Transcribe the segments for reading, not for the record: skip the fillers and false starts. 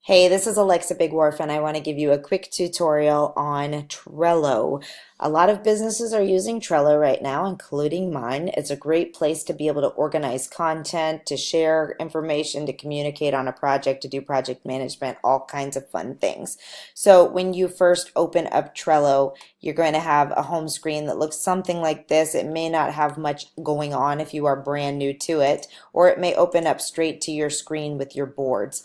Hey, this is Alexa Big Wharf, and I want to give you a quick tutorial on Trello. A lot of businesses are using Trello right now, including mine. It's a great place to be able to organize content, to share information, to communicate on a project, to do project management, all kinds of fun things. So when you first open up Trello, you're going to have a home screen that looks something like this. It may not have much going on if you are brand new to it, or it may open up straight to your screen with your boards.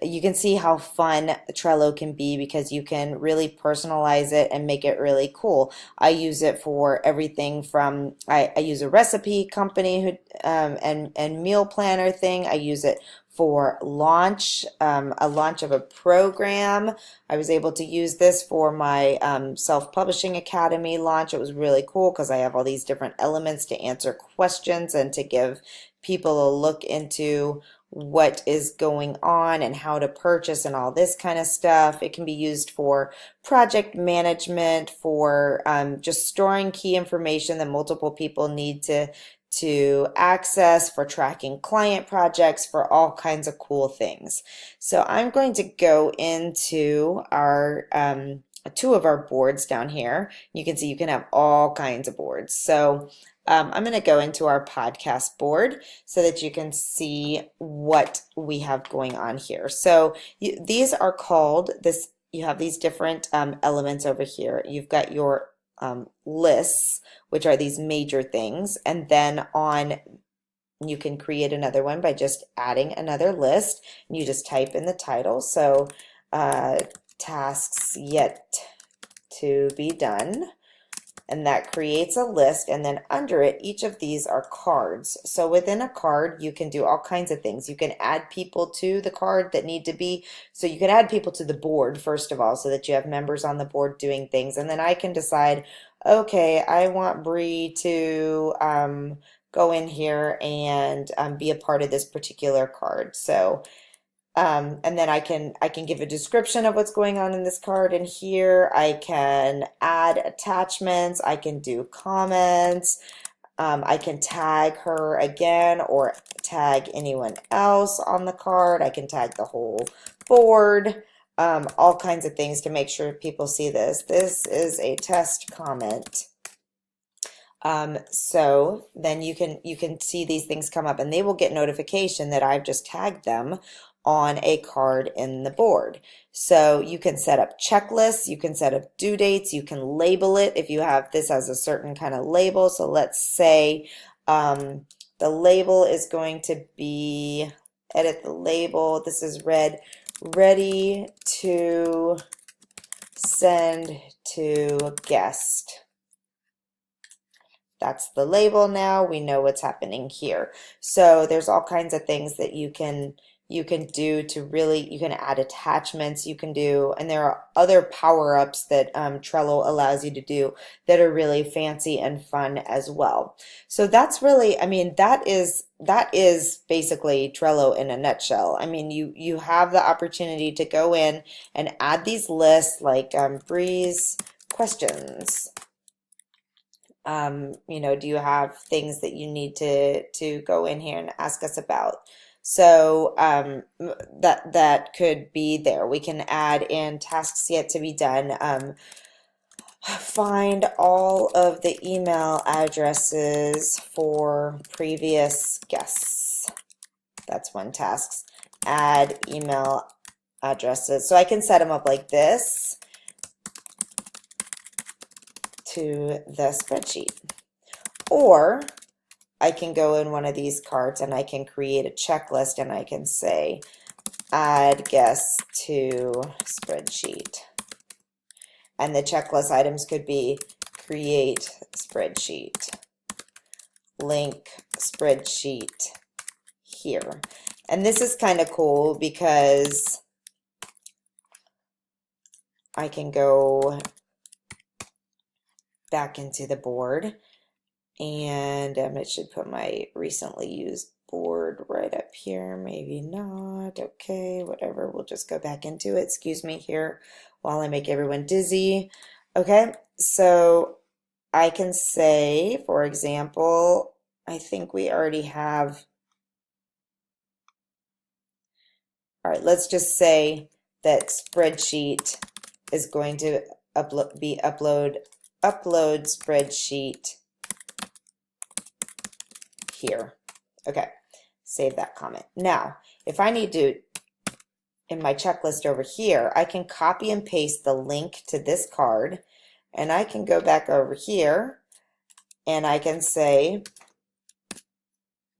You can see how fun Trello can be because you can really personalize it and make it really cool. I use it for everything from I use a recipe company and meal planner thing. I use it for a launch of a program. I was able to use this for my self-publishing academy launch. It was really cool because I have all these different elements to answer questions and to give people a look into what is going on and how to purchase and all this kind of stuff. It can be used for project management, for just storing key information that multiple people need to access, for tracking client projects, for all kinds of cool things. So I'm going to go into our two of our boards down here. You can see you can have all kinds of boards. So I'm going to go into our podcast board so that you can see what we have going on here. So these are called this. You have these different elements over here. You've got your lists, which are these major things, and then on you can create another one by just adding another list. And you just type in the title. So tasks yet to be done. And that creates a list, and then under it each of these are cards. So within a card you can do all kinds of things. You can add people to the card that need to be, so you can add people to the board first of all so that you have members on the board doing things, and then I can decide, okay, I want Bree to go in here and be a part of this particular card. So and then I can give a description of what's going on in this card, and here I can add attachments, I can do comments, I can tag her again or tag anyone else on the card, I can tag the whole board, all kinds of things to make sure people see this. This is a test comment. So then you can see these things come up and they will get notification that I've just tagged them on a card in the board. So you can set up checklists, you can set up due dates, you can label it if you have this as a certain kind of label. So let's say the label is going to be, edit the label, this is ready to send to guest. That's the label now. We know what's happening here. So there's all kinds of things that you can do to really, you can add attachments, you can do, and there are other power-ups that Trello allows you to do that are really fancy and fun as well. So that's really, I mean, that is basically Trello in a nutshell. I mean, you have the opportunity to go in and add these lists like Bree's questions. Do you have things that you need to go in here and ask us about? So that could be there. We can add in tasks yet to be done. Find all of the email addresses for previous guests. That's one task. Add email addresses. So I can set them up like this to the spreadsheet. Or I can go in one of these cards and I can create a checklist and I can say add guests to spreadsheet. And the checklist items could be create spreadsheet, link spreadsheet here. And this is kind of cool because I can go back into the board, and it should put my recently used board right up here. Maybe not. Okay, whatever. We'll just go back into it. Excuse me here while I make everyone dizzy. Okay, so I can say, for example, I think we already have, all right, let's just say that spreadsheet is going to upload spreadsheet here. Okay, save that comment. Now, if I need to, in my checklist over here, I can copy and paste the link to this card, and I can go back over here and I can say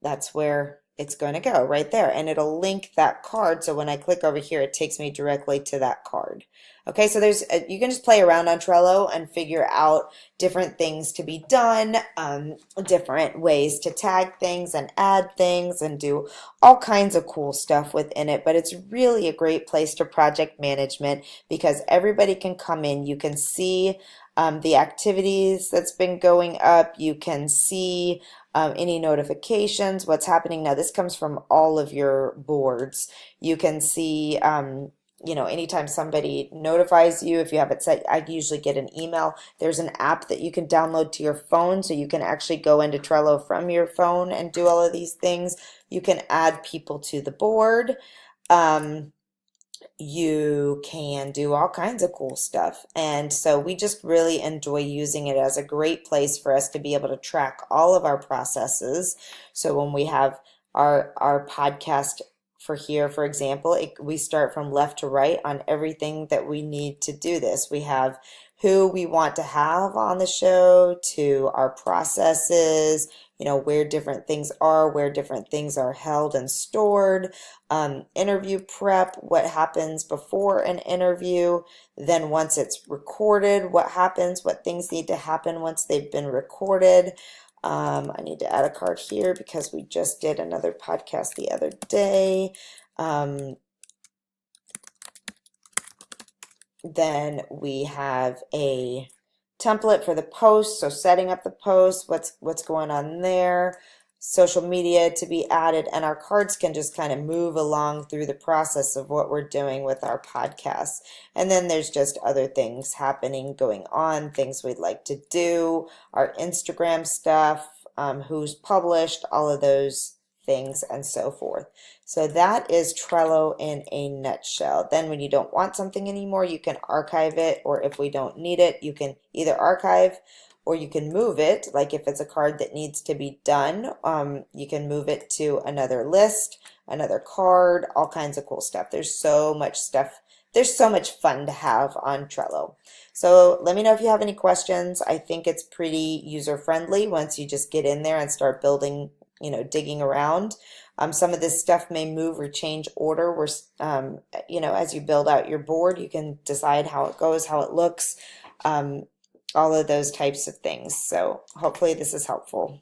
that's where it's going to go right there, and it'll link that card, so when I click over here it takes me directly to that card. Okay, so there's you can just play around on Trello and figure out different things to be done, different ways to tag things and add things and do all kinds of cool stuff within it. But it's really a great place to project management because everybody can come in. You can see the activities that's been going up. You can see any notifications, what's happening. Now, this comes from all of your boards. You can see, you know, anytime somebody notifies you, if you have it set, I usually get an email. There's an app that you can download to your phone, so you can actually go into Trello from your phone and do all of these things. You can add people to the board. You can do all kinds of cool stuff. And so we just really enjoy using it as a great place for us to be able to track all of our processes. So when we have our podcast for here, for example, we start from left to right on everything that we need to do this. We have who we want to have on the show, to our processes, you know, where different things are, where different things are held and stored, interview prep, what happens before an interview, then once it's recorded, what happens, what things need to happen once they've been recorded. I need to add a card here because we just did another podcast the other day. Then we have a template for the post, so setting up the post, what's going on there, social media to be added, and our cards can just kind of move along through the process of what we're doing with our podcasts. And then there's just other things happening, going on, things we'd like to do, our Instagram stuff, who's published, all of those things and so forth. So that is Trello in a nutshell. Then when you don't want something anymore, you can archive it, or if we don't need it, you can either archive or you can move it. Like if it's a card that needs to be done, you can move it to another list, another card, all kinds of cool stuff. There's so much stuff. There's so much fun to have on Trello. So let me know if you have any questions. I think it's pretty user-friendly once you just get in there and start building, you know, digging around. Some of this stuff may move or change order where, you know, as you build out your board, you can decide how it goes, how it looks, all of those types of things. So hopefully this is helpful.